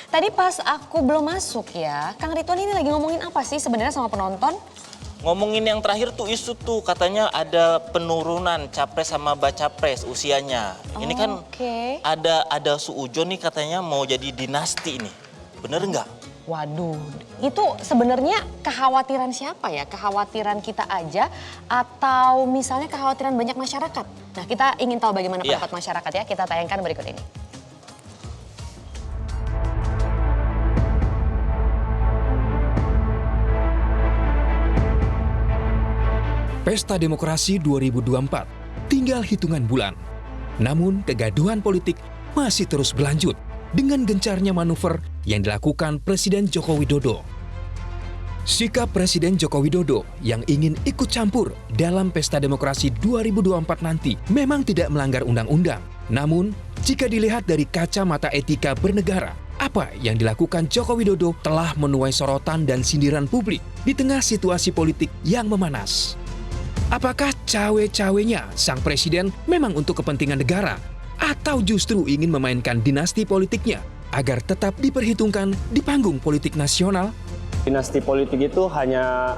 Tadi pas aku belum masuk ya, Kang Ridwan ini lagi ngomongin apa sih sebenarnya sama penonton? Ngomongin yang terakhir tuh isu tuh katanya ada penurunan capres sama baca pres usianya. Ini kan Oke. ada suujon nih katanya mau jadi dinasti nih. Bener nggak? Waduh, itu sebenarnya kekhawatiran siapa ya? Kekhawatiran kita aja atau misalnya kekhawatiran banyak masyarakat? Nah, kita ingin tahu bagaimana Iya. pendapat masyarakat ya. Kita tayangkan berikut ini. Pesta Demokrasi 2024 tinggal hitungan bulan. Namun kegaduhan politik masih terus berlanjut dengan gencarnya manuver yang dilakukan Presiden Joko Widodo. Sikap Presiden Joko Widodo yang ingin ikut campur dalam Pesta Demokrasi 2024 nanti memang tidak melanggar undang-undang. Namun, jika dilihat dari kacamata etika bernegara, apa yang dilakukan Joko Widodo telah menuai sorotan dan sindiran publik di tengah situasi politik yang memanas. Apakah cawe-cawenya sang presiden memang untuk kepentingan negara atau justru ingin memainkan dinasti politiknya agar tetap diperhitungkan di panggung politik nasional? Dinasti politik itu hanya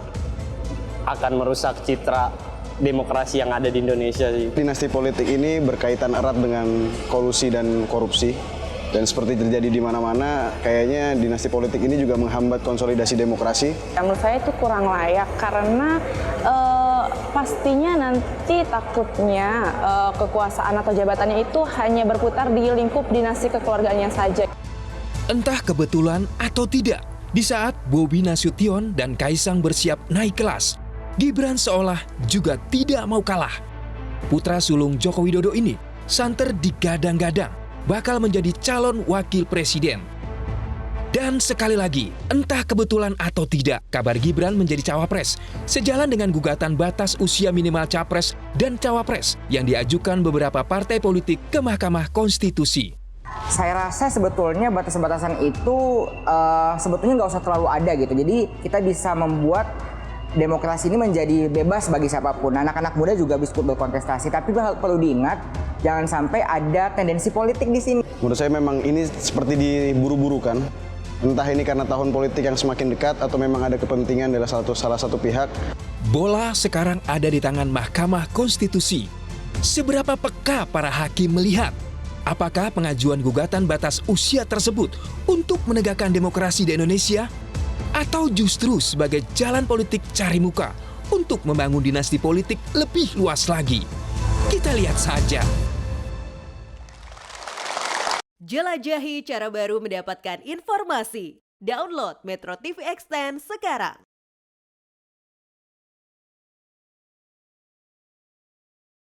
akan merusak citra demokrasi yang ada di Indonesia sih. Dinasti politik ini berkaitan erat dengan kolusi dan korupsi. Dan seperti terjadi di mana-mana, kayaknya dinasti politik ini juga menghambat konsolidasi demokrasi. Menurut saya itu kurang layak karena pastinya nanti takutnya kekuasaan atau jabatannya itu hanya berputar di lingkup dinasti kekeluargaannya saja. Entah kebetulan atau tidak, di saat Bobi Nasution dan Kaisang bersiap naik kelas, Gibran seolah juga tidak mau kalah. Putra sulung Joko Widodo ini santer digadang-gadang bakal menjadi calon wakil presiden. Dan sekali lagi, entah kebetulan atau tidak, kabar Gibran menjadi cawapres sejalan dengan gugatan batas usia minimal capres dan cawapres yang diajukan beberapa partai politik ke Mahkamah Konstitusi. Saya rasa sebetulnya batasan-batasan itu sebetulnya nggak usah terlalu ada gitu. Jadi kita bisa membuat demokrasi ini menjadi bebas bagi siapapun. Anak-anak muda juga bisa berkontestasi, tapi perlu diingat jangan sampai ada tendensi politik di sini. Menurut saya memang ini seperti diburu-burukan. Entah ini karena tahun politik yang semakin dekat atau memang ada kepentingan dari salah satu pihak. Bola sekarang ada di tangan Mahkamah Konstitusi. Seberapa peka para hakim melihat? Apakah pengajuan gugatan batas usia tersebut untuk menegakkan demokrasi di Indonesia? Atau justru sebagai jalan politik cari muka untuk membangun dinasti politik lebih luas lagi? Kita lihat saja. Jelajahi cara baru mendapatkan informasi. Download Metro TV Extend sekarang.